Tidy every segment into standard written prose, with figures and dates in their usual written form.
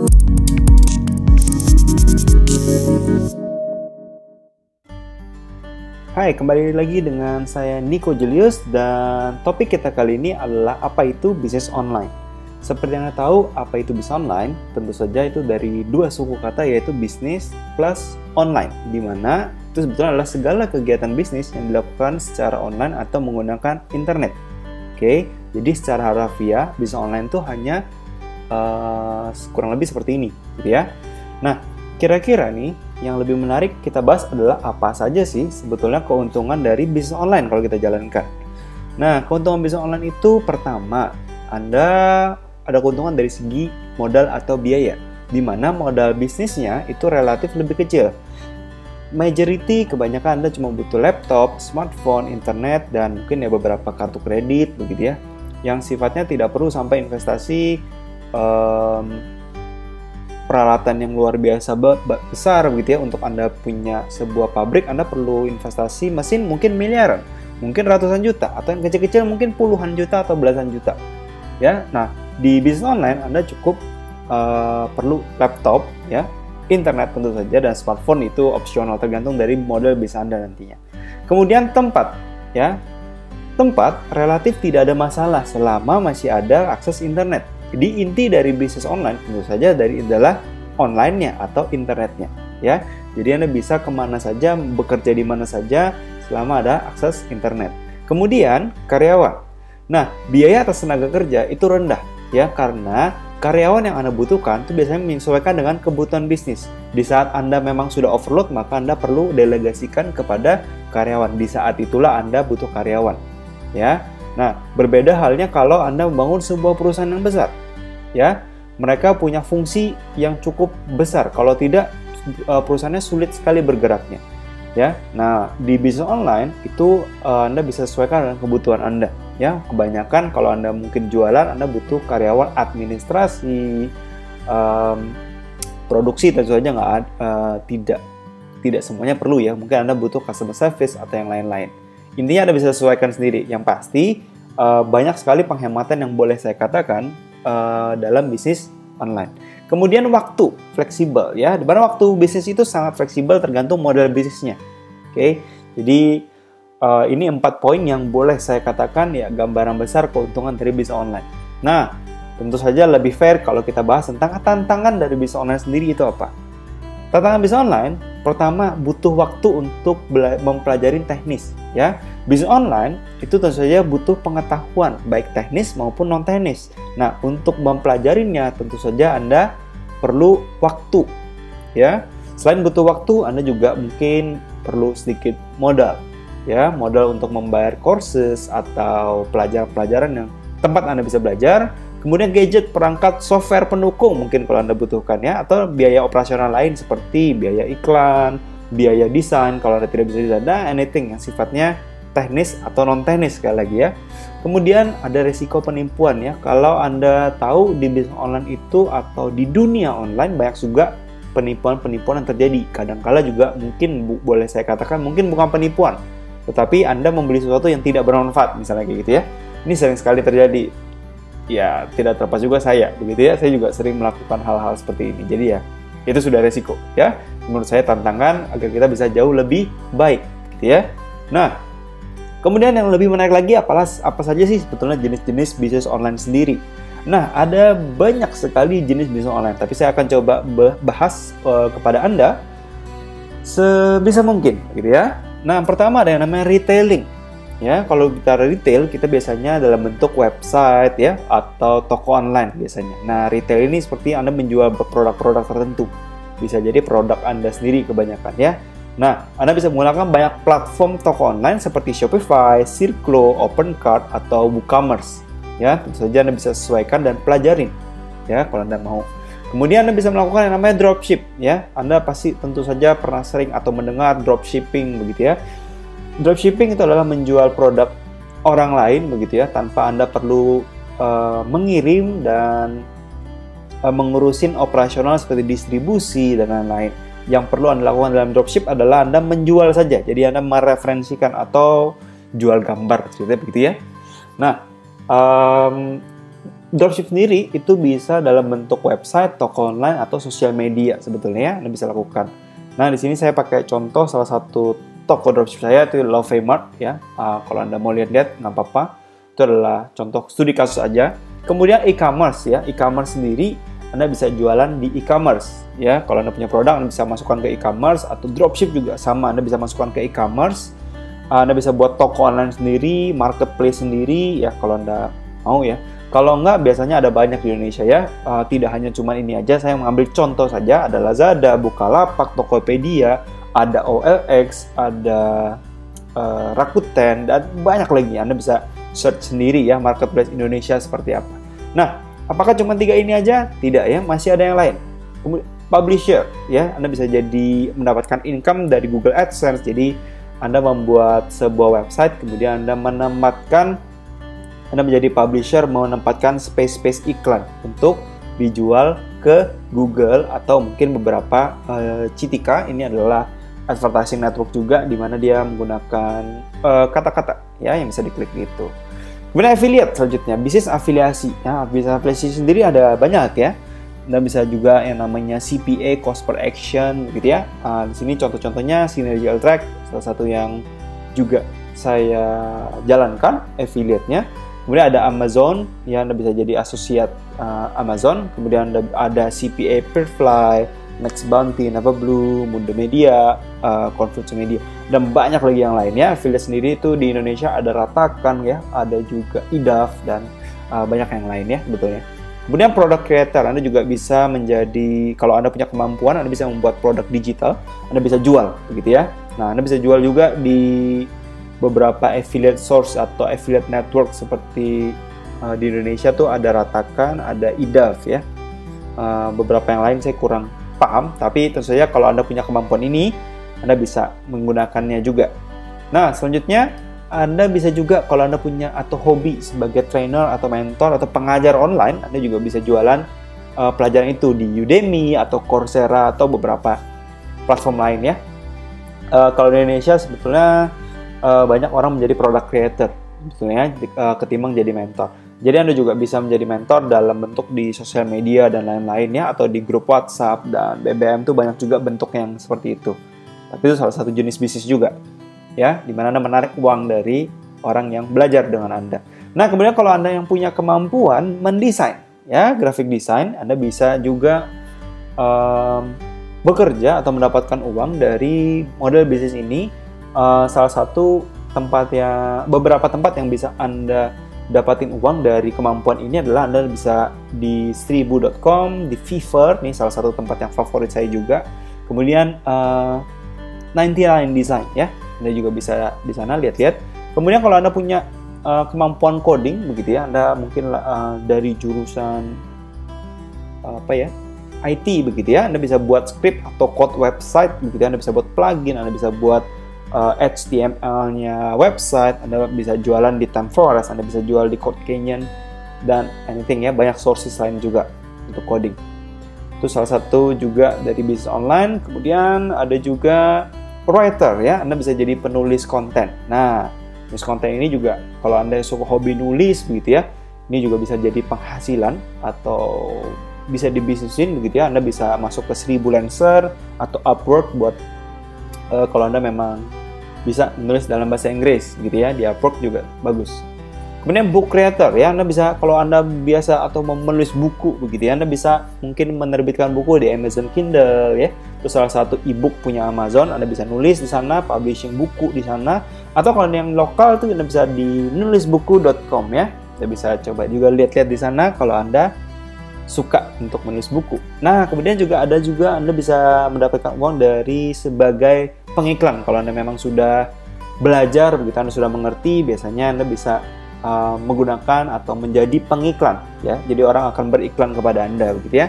Hai, kembali lagi dengan saya Nico Julius dan topik kita kali ini adalah apa itu bisnis online. Seperti yang Anda tahu, apa itu bisnis online? Tentu saja itu dari dua suku kata yaitu bisnis plus online, di mana itu sebetulnya adalah segala kegiatan bisnis yang dilakukan secara online atau menggunakan internet. Oke, jadi secara harfiah bisnis online itu hanya kurang lebih seperti ini, gitu ya. Nah, kira-kira nih yang lebih menarik kita bahas adalah apa saja sih sebetulnya keuntungan dari bisnis online kalau kita jalankan. Nah, keuntungan bisnis online itu pertama, Anda ada keuntungan dari segi modal atau biaya, di mana modal bisnisnya itu relatif lebih kecil. Majority kebanyakan Anda cuma butuh laptop, smartphone, internet, dan mungkin ya beberapa kartu kredit begitu ya, yang sifatnya tidak perlu sampai investasi peralatan yang luar biasa besar begitu ya. Untuk Anda punya sebuah pabrik, Anda perlu investasi mesin mungkin miliaran, mungkin ratusan juta, atau yang kecil-kecil mungkin puluhan juta atau belasan juta ya. Nah, di bisnis online Anda cukup perlu laptop ya, internet tentu saja, dan smartphone itu opsional tergantung dari model bisnis Anda nantinya. Kemudian tempat ya, tempat relatif tidak ada masalah selama masih ada akses internet. Jadi inti dari bisnis online tentu saja adalah online-nya atau internetnya ya. Jadi Anda bisa kemana saja, bekerja di mana saja selama ada akses internet. Kemudian karyawan. Nah, biaya atas tenaga kerja itu rendah ya, karena karyawan yang Anda butuhkan itu biasanya menyesuaikan dengan kebutuhan bisnis. Di saat Anda memang sudah overload, maka Anda perlu delegasikan kepada karyawan. Di saat itulah Anda butuh karyawan ya. Nah, berbeda halnya kalau Anda membangun sebuah perusahaan yang besar ya. Mereka punya fungsi yang cukup besar, kalau tidak perusahaannya sulit sekali bergeraknya ya. Nah, di bisnis online itu Anda bisa sesuaikan dengan kebutuhan Anda ya. Kebanyakan kalau Anda mungkin jualan, Anda butuh karyawan administrasi, produksi tentu saja tidak semuanya perlu ya. Mungkin Anda butuh customer service atau yang lain-lain. Intinya Anda bisa sesuaikan sendiri. Yang pasti banyak sekali penghematan yang boleh saya katakan dalam bisnis online. Kemudian waktu fleksibel ya, di mana waktu bisnis itu sangat fleksibel tergantung model bisnisnya. Oke, jadi ini 4 poin yang boleh saya katakan ya gambaran besar keuntungan dari bisnis online. Nah, tentu saja lebih fair kalau kita bahas tentang tantangan dari bisnis online sendiri itu apa. Tantangan bisnis online, pertama butuh waktu untuk mempelajari teknis ya. Bisnis online itu tentu saja butuh pengetahuan baik teknis maupun non teknis. Nah, untuk mempelajarinya tentu saja Anda perlu waktu ya. Selain butuh waktu, Anda juga mungkin perlu sedikit modal ya, modal untuk membayar courses atau pelajaran-pelajaran yang tempat Anda bisa belajar. Kemudian gadget, perangkat, software pendukung mungkin kalau Anda butuhkan ya, atau biaya operasional lain seperti biaya iklan, biaya desain kalau Anda tidak bisa desain, dan anything yang sifatnya teknis atau non teknis sekali lagi ya. Kemudian ada risiko penipuan ya. Kalau Anda tahu di bisnis online itu atau di dunia online banyak juga penipuan-penipuan yang terjadi. Kadang-kala juga mungkin boleh saya katakan mungkin bukan penipuan, tetapi Anda membeli sesuatu yang tidak bermanfaat misalnya kayak gitu ya. Ini sering sekali terjadi. Ya, tidak terlepas juga saya, begitu ya. Saya juga sering melakukan hal-hal seperti ini. Jadi ya, itu sudah resiko ya. Menurut saya tantangan agar kita bisa jauh lebih baik, gitu ya. Nah, kemudian yang lebih menarik lagi apa saja sih sebetulnya jenis-jenis bisnis online sendiri. Nah, ada banyak sekali jenis bisnis online, tapi saya akan coba bahas kepada Anda sebisa mungkin, gitu ya. Nah, yang pertama ada yang namanya retailing. Ya, kalau bicara retail, kita biasanya dalam bentuk website ya atau toko online biasanya. Nah, retail ini seperti Anda menjual produk-produk tertentu. Bisa jadi produk Anda sendiri kebanyakan ya. Nah, Anda bisa menggunakan banyak platform toko online seperti Shopify, Circlo, OpenCart atau WooCommerce. Ya, tentu saja Anda bisa sesuaikan dan pelajarin ya kalau Anda mau. Kemudian Anda bisa melakukan yang namanya dropship ya. Anda pasti tentu saja pernah sering atau mendengar dropshipping begitu ya. Dropshipping itu adalah menjual produk orang lain begitu ya, tanpa Anda perlu mengirim dan mengurusin operasional seperti distribusi dan lain-lain. Yang perlu Anda lakukan dalam dropship adalah Anda menjual saja. Jadi Anda mereferensikan atau jual gambar, cerita begitu ya. Nah, dropship sendiri itu bisa dalam bentuk website, toko online, atau sosial media sebetulnya ya, Anda bisa lakukan. Nah, di sini saya pakai contoh salah satu toko dropship saya, itu Lovemart ya. Kalau Anda mau lihat-lihat nggak apa-apa. Itu adalah contoh studi kasus aja. Kemudian e-commerce ya, e-commerce sendiri Anda bisa jualan di e-commerce ya. Kalau Anda punya produk, Anda bisa masukkan ke e-commerce, atau dropship juga sama, Anda bisa masukkan ke e-commerce. Anda bisa buat toko online sendiri, marketplace sendiri ya kalau Anda mau ya. Kalau enggak, biasanya ada banyak di Indonesia ya. Tidak hanya cuma ini aja, saya mengambil contoh saja. Ada Lazada, Bukalapak, Tokopedia, ada OLX, ada Rakuten, dan banyak lagi. Anda bisa search sendiri ya, marketplace Indonesia seperti apa. Nah, apakah cuma 3 ini aja? Tidak ya, masih ada yang lain. Kemudian publisher ya, Anda bisa jadi mendapatkan income dari Google AdSense. Jadi Anda membuat sebuah website, kemudian Anda menjadi publisher, menempatkan space iklan untuk dijual ke Google atau mungkin beberapa Citika. Ini adalah advertising network juga, di mana dia menggunakan kata-kata ya yang bisa diklik gitu. Kemudian affiliate selanjutnya, bisnis afiliasi. Ya, bisnis afiliasi sendiri ada banyak ya. Anda bisa juga yang namanya CPA, cost per action, gitu ya. Di sini contoh-contohnya Synergy Track, salah satu yang juga saya jalankan affiliate-nya. Kemudian ada Amazon, ya Anda bisa jadi asosiat Amazon. Kemudian ada CPA, Perfly, Next Bounty, Navablue, Mundo Media, Confusion Media, dan banyak lagi yang lainnya. Affiliate sendiri itu di Indonesia ada Ratakan ya, ada juga IDAF, dan banyak yang lain ya sebetulnya. Kemudian product creator, Anda juga bisa menjadi, kalau Anda punya kemampuan, Anda bisa membuat produk digital, Anda bisa jual, begitu ya. Nah, Anda bisa jual juga di beberapa affiliate source atau affiliate network seperti di Indonesia tuh ada Ratakan, ada IDAF ya. Beberapa yang lain saya kurang paham, tapi tentu saja kalau Anda punya kemampuan ini, Anda bisa menggunakannya juga. Nah, selanjutnya Anda bisa juga kalau Anda punya atau hobi sebagai trainer atau mentor atau pengajar online, Anda juga bisa jualan pelajaran itu di Udemy atau Coursera atau beberapa platform lain ya. Kalau di Indonesia sebetulnya banyak orang menjadi product creator sebetulnya ketimbang jadi mentor. Jadi Anda juga bisa menjadi mentor dalam bentuk di sosial media dan lain-lain ya, atau di grup WhatsApp dan BBM tuh banyak juga bentuk yang seperti itu. Tapi itu salah satu jenis bisnis juga ya, di mana Anda menarik uang dari orang yang belajar dengan Anda. Nah, kemudian kalau Anda yang punya kemampuan mendesain ya, graphic design, Anda bisa juga bekerja atau mendapatkan uang dari model bisnis ini. Salah satu beberapa tempat yang bisa Anda dapatin uang dari kemampuan ini adalah Anda bisa di Seribu.com, di Fiverr, nih salah satu tempat yang favorit saya juga. Kemudian 99 Design ya, Anda juga bisa di sana lihat-lihat. Kemudian kalau Anda punya kemampuan coding begitu ya, Anda mungkin dari jurusan IT begitu ya, Anda bisa buat script atau code website begitu ya, Anda bisa buat plugin, Anda bisa buat HTML-nya website, Anda bisa jualan di TimeForest, Anda bisa jual di Code Canyon, dan anything ya, banyak sources lain juga untuk coding. Itu salah satu juga dari bisnis online. Kemudian ada juga writer ya, Anda bisa jadi penulis konten. Nah, penulis konten ini juga kalau Anda suka hobi nulis begitu ya, ini juga bisa jadi penghasilan atau bisa dibisnisin begitu ya. Anda bisa masuk ke 1000 Lancer atau Upwork buat kalau Anda memang bisa menulis dalam bahasa Inggris gitu ya, di Upwork juga bagus. Kemudian book creator ya, Anda bisa, kalau Anda biasa atau menulis buku begitu ya, Anda bisa mungkin menerbitkan buku di Amazon Kindle ya. Itu salah satu e-book punya Amazon, Anda bisa nulis di sana, publishing buku di sana. Atau kalau yang lokal tuh Anda bisa di nulisbuku.com ya. Anda bisa coba juga lihat-lihat di sana kalau Anda suka untuk menulis buku. Nah, kemudian juga Anda bisa mendapatkan uang dari sebagai pengiklan. Kalau Anda memang sudah belajar begitu, Anda sudah mengerti, biasanya Anda bisa menggunakan atau menjadi pengiklan ya. Jadi orang akan beriklan kepada Anda begitu ya.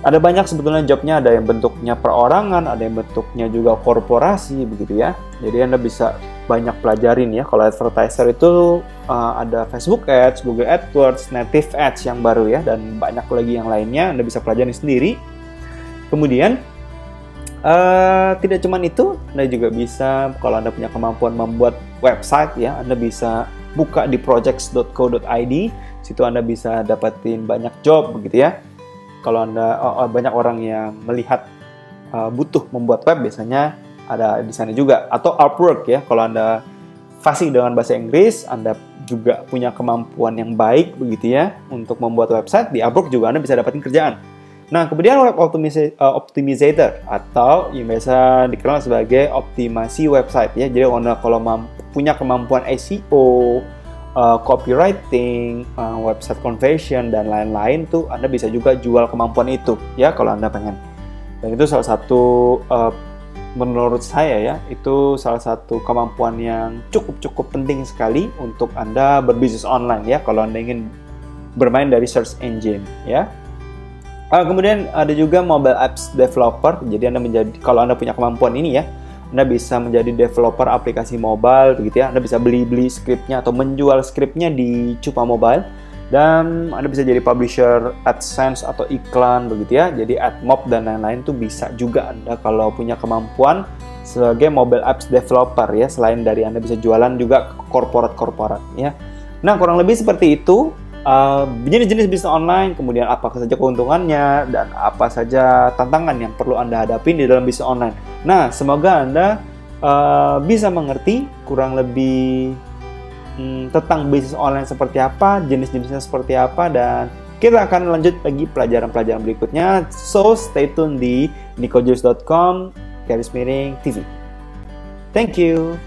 Ada banyak sebetulnya jobnya, ada yang bentuknya perorangan, ada yang bentuknya juga korporasi begitu ya. Jadi Anda bisa banyak pelajarin ya. Kalau advertiser itu ada Facebook Ads, Google AdWords, Native Ads yang baru ya, dan banyak lagi yang lainnya. Anda bisa pelajari sendiri. Kemudian tidak cuma itu, Anda juga bisa, kalau Anda punya kemampuan membuat website ya, Anda bisa buka di projects.co.id. Situ Anda bisa dapetin banyak job begitu ya. Kalau Anda banyak orang yang melihat butuh membuat web, biasanya ada di sana juga. Atau Upwork ya, kalau Anda fasih dengan bahasa Inggris, Anda juga punya kemampuan yang baik begitu ya untuk membuat website, di Upwork juga Anda bisa dapetin kerjaan. Nah, kemudian web optimizer atau yang biasa dikenal sebagai optimasi website ya. Jadi Anda kalau punya kemampuan SEO, copywriting, website conversion dan lain-lain tuh Anda bisa juga jual kemampuan itu ya kalau Anda pengen. Dan itu salah satu menurut saya ya, itu salah satu kemampuan yang cukup penting sekali untuk Anda berbisnis online ya, kalau Anda ingin bermain dari search engine ya. Kemudian ada juga mobile apps developer. Jadi kalau Anda punya kemampuan ini ya, Anda bisa menjadi developer aplikasi mobile begitu ya. Anda bisa beli skripnya atau menjual skripnya di Cupa Mobile. Dan Anda bisa jadi publisher AdSense atau iklan begitu ya. Jadi AdMob dan lain-lain tuh bisa juga Anda kalau punya kemampuan sebagai mobile apps developer ya. Selain dari Anda bisa jualan juga ke korporat ya. Nah, kurang lebih seperti itu jenis-jenis bisnis online, kemudian apa saja keuntungannya dan apa saja tantangan yang perlu Anda hadapi di dalam bisnis online. Nah, semoga Anda bisa mengerti kurang lebih tentang bisnis online seperti apa, jenis-jenisnya seperti apa, dan kita akan lanjut lagi pelajaran-pelajaran berikutnya. So, stay tune di nikojus.com/TV. Thank you.